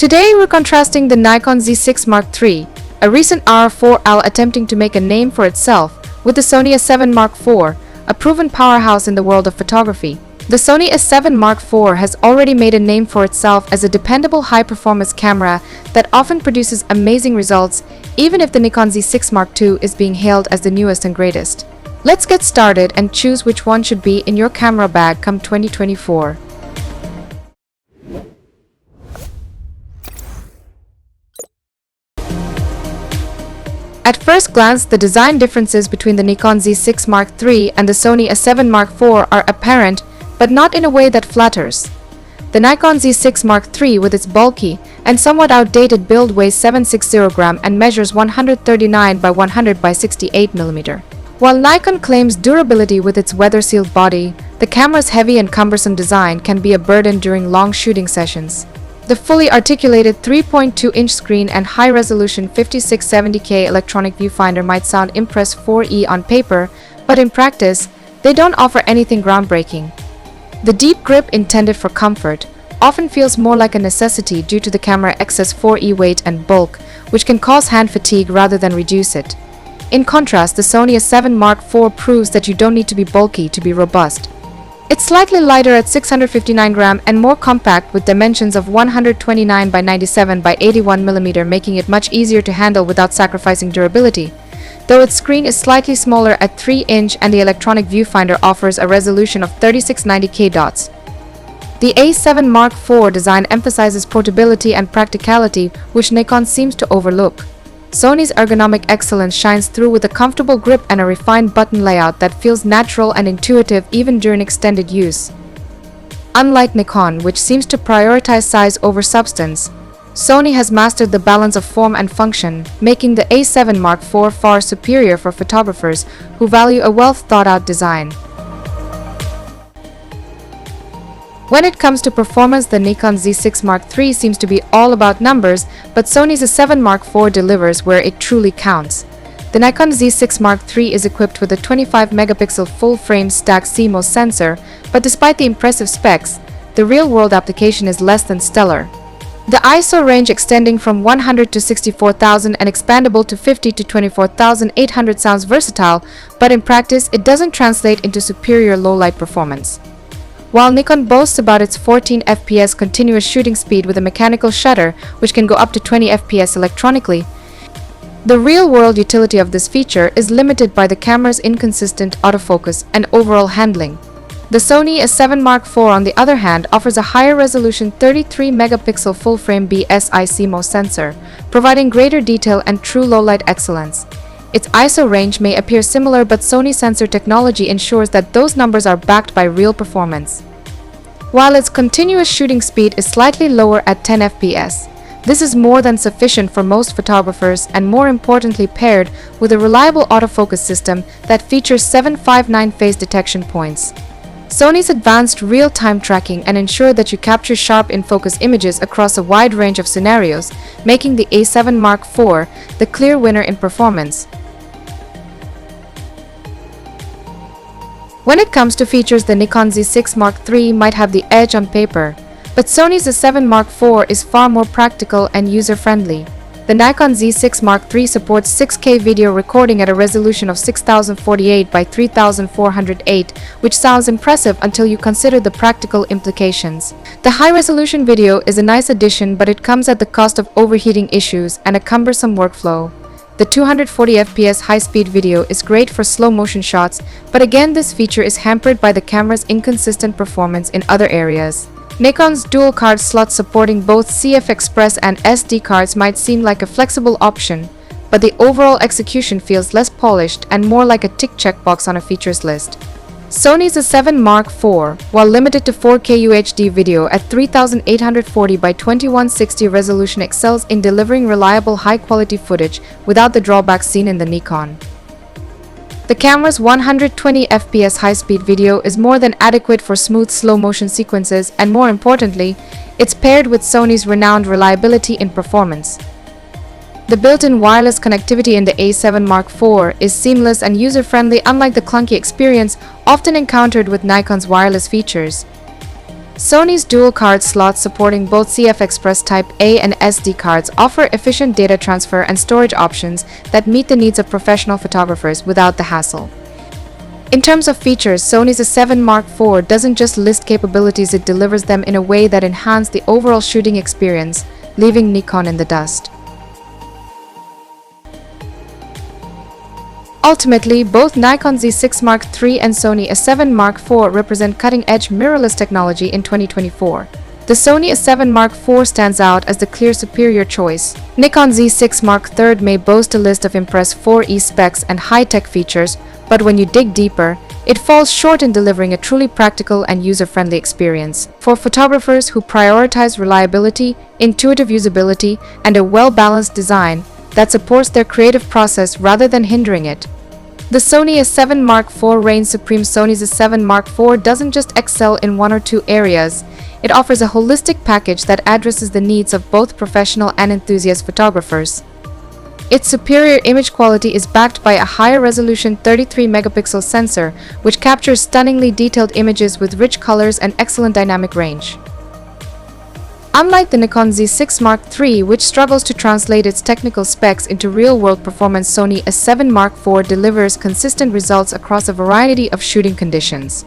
Today we're contrasting the Nikon Z6 Mark III, a recent R4L attempting to make a name for itself, with the Sony A7 Mark IV, a proven powerhouse in the world of photography. The Sony A7 Mark IV has already made a name for itself as a dependable high-performance camera that often produces amazing results, even if the Nikon Z6 Mark II is being hailed as the newest and greatest. Let's get started and choose which one should be in your camera bag come 2024. At first glance, the design differences between the Nikon Z6 Mark III and the Sony A7 Mark IV are apparent, but not in a way that flatters. The Nikon Z6 Mark III, with its bulky and somewhat outdated build, weighs 760 grams and measures 139 by 100 by 68 mm. While Nikon claims durability with its weather-sealed body, the camera's heavy and cumbersome design can be a burden during long shooting sessions. The fully articulated 3.2-inch screen and high-resolution 5670K electronic viewfinder might sound impressive 4E on paper, but in practice, they don't offer anything groundbreaking. The deep grip, intended for comfort, often feels more like a necessity due to the camera's excess 4E weight and bulk, which can cause hand fatigue rather than reduce it. In contrast, the Sony A7 Mark IV proves that you don't need to be bulky to be robust. It's slightly lighter at 659 grams and more compact with dimensions of 129 by 97 by 81 mm, making it much easier to handle without sacrificing durability. Though its screen is slightly smaller at 3-inch and the electronic viewfinder offers a resolution of 3690K dots. The A7 Mark IV design emphasizes portability and practicality, which Nikon seems to overlook. Sony's ergonomic excellence shines through with a comfortable grip and a refined button layout that feels natural and intuitive even during extended use. Unlike Nikon, which seems to prioritize size over substance, Sony has mastered the balance of form and function, making the A7 Mark IV far superior for photographers who value a well-thought-out design. When it comes to performance, the Nikon Z6 Mark III seems to be all about numbers, but Sony's A7 Mark IV delivers where it truly counts. The Nikon Z6 Mark III is equipped with a 25-megapixel full-frame stacked CMOS sensor, but despite the impressive specs, the real-world application is less than stellar. The ISO range extending from 100 to 64,000 and expandable to 50 to 24,800 sounds versatile, but in practice it doesn't translate into superior low-light performance. While Nikon boasts about its 14 FPS continuous shooting speed with a mechanical shutter, which can go up to 20 FPS electronically, the real-world utility of this feature is limited by the camera's inconsistent autofocus and overall handling. The Sony A7 Mark IV, on the other hand, offers a higher resolution 33-megapixel full-frame BSI CMOS sensor, providing greater detail and true low-light excellence. Its ISO range may appear similar, but Sony sensor technology ensures that those numbers are backed by real performance. While its continuous shooting speed is slightly lower at 10 FPS, this is more than sufficient for most photographers and, more importantly, paired with a reliable autofocus system that features 759 phase detection points. Sony's advanced real-time tracking and ensure that you capture sharp in-focus images across a wide range of scenarios, making the A7 Mark IV the clear winner in performance. When it comes to features, the Nikon Z6 Mark III might have the edge on paper, but Sony's A7 Mark IV is far more practical and user-friendly. The Nikon Z6 Mark III supports 6K video recording at a resolution of 6048 by 3408, which sounds impressive until you consider the practical implications. The high-resolution video is a nice addition, but it comes at the cost of overheating issues and a cumbersome workflow. The 240 FPS high-speed video is great for slow-motion shots, but again this feature is hampered by the camera's inconsistent performance in other areas. Nikon's dual card slots supporting both CF Express and SD cards might seem like a flexible option, but the overall execution feels less polished and more like a tick checkbox on a features list. Sony's A7 Mark IV, while limited to 4K UHD video at 3840 by 2160 resolution, excels in delivering reliable high-quality footage without the drawbacks seen in the Nikon. The camera's 120 FPS high-speed video is more than adequate for smooth slow-motion sequences, and more importantly, it's paired with Sony's renowned reliability in performance. The built-in wireless connectivity in the A7 Mark IV is seamless and user-friendly, unlike the clunky experience often encountered with Nikon's wireless features. Sony's dual card slots supporting both CF Express Type A and SD cards offer efficient data transfer and storage options that meet the needs of professional photographers without the hassle. In terms of features, Sony's A7 IV doesn't just list capabilities, it delivers them in a way that enhances the overall shooting experience, leaving Nikon in the dust. Ultimately, both Nikon Z6 III and Sony A7 IV represent cutting-edge mirrorless technology in 2024. The Sony A7 IV stands out as the clear superior choice. Nikon Z6 III may boast a list of impressive 4E specs and high-tech features, but when you dig deeper, it falls short in delivering a truly practical and user-friendly experience. For photographers who prioritize reliability, intuitive usability, and a well-balanced design that supports their creative process rather than hindering it, the Sony A7 IV reigns supreme. Sony's A7 IV doesn't just excel in one or two areas, it offers a holistic package that addresses the needs of both professional and enthusiast photographers. Its superior image quality is backed by a higher resolution 33-megapixel sensor, which captures stunningly detailed images with rich colors and excellent dynamic range. Unlike the Nikon Z6 III, which struggles to translate its technical specs into real-world performance, Sony A7 IV delivers consistent results across a variety of shooting conditions.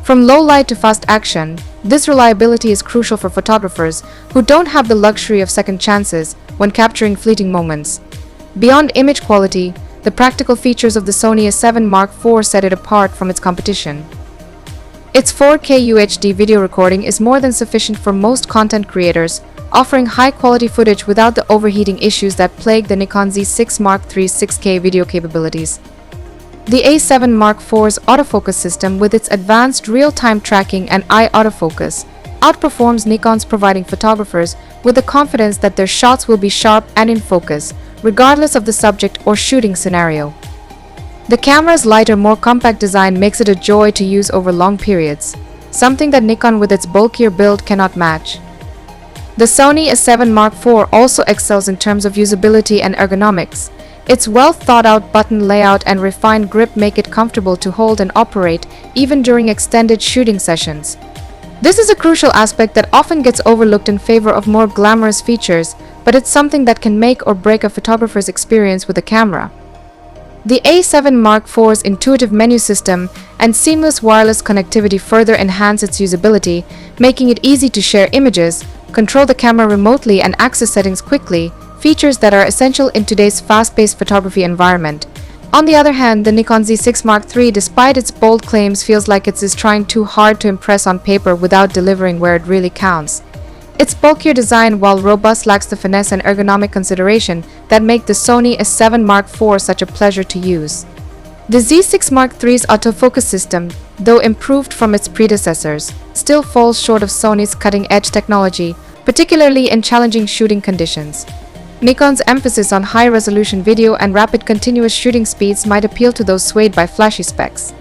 From low light to fast action, this reliability is crucial for photographers who don't have the luxury of second chances when capturing fleeting moments. Beyond image quality, the practical features of the Sony A7 IV set it apart from its competition. Its 4K UHD video recording is more than sufficient for most content creators, offering high-quality footage without the overheating issues that plague the Nikon Z6 III's 6K video capabilities. The A7 IV's autofocus system, with its advanced real-time tracking and eye autofocus, outperforms Nikon's, providing photographers with the confidence that their shots will be sharp and in focus, regardless of the subject or shooting scenario. The camera's lighter, more compact design makes it a joy to use over long periods, something that Nikon with its bulkier build cannot match. The Sony A7 IV also excels in terms of usability and ergonomics. Its well-thought-out button layout and refined grip make it comfortable to hold and operate even during extended shooting sessions. This is a crucial aspect that often gets overlooked in favor of more glamorous features, but it's something that can make or break a photographer's experience with a camera. The A7 IV's intuitive menu system and seamless wireless connectivity further enhance its usability, making it easy to share images, control the camera remotely, and access settings quickly, features that are essential in today's fast-paced photography environment. On the other hand, the Nikon Z6 III, despite its bold claims, feels like it is trying too hard to impress on paper without delivering where it really counts. Its bulkier design, while robust, lacks the finesse and ergonomic consideration that make the Sony A7 IV such a pleasure to use. The Z6 III's autofocus system, though improved from its predecessors, still falls short of Sony's cutting-edge technology, particularly in challenging shooting conditions. Nikon's emphasis on high-resolution video and rapid continuous shooting speeds might appeal to those swayed by flashy specs.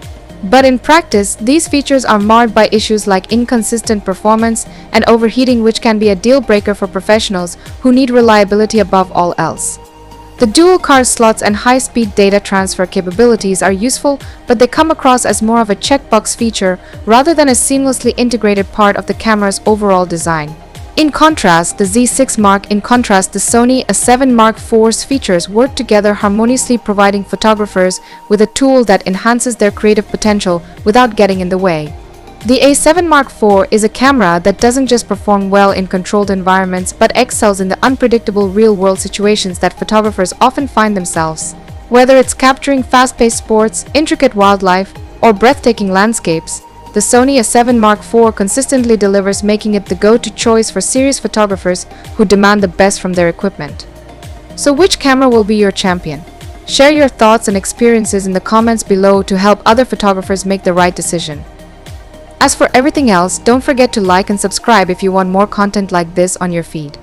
But in practice, these features are marred by issues like inconsistent performance and overheating, which can be a deal-breaker for professionals who need reliability above all else. The dual card slots and high-speed data transfer capabilities are useful, but they come across as more of a checkbox feature rather than a seamlessly integrated part of the camera's overall design. In contrast, the Sony A7 IV's features work together harmoniously, providing photographers with a tool that enhances their creative potential without getting in the way. The A7 IV is a camera that doesn't just perform well in controlled environments but excels in the unpredictable real-world situations that photographers often find themselves. Whether it's capturing fast-paced sports, intricate wildlife, or breathtaking landscapes, the Sony A7 IV consistently delivers, making it the go-to choice for serious photographers who demand the best from their equipment. So which camera will be your champion? Share your thoughts and experiences in the comments below to help other photographers make the right decision. As for everything else, don't forget to like and subscribe if you want more content like this on your feed.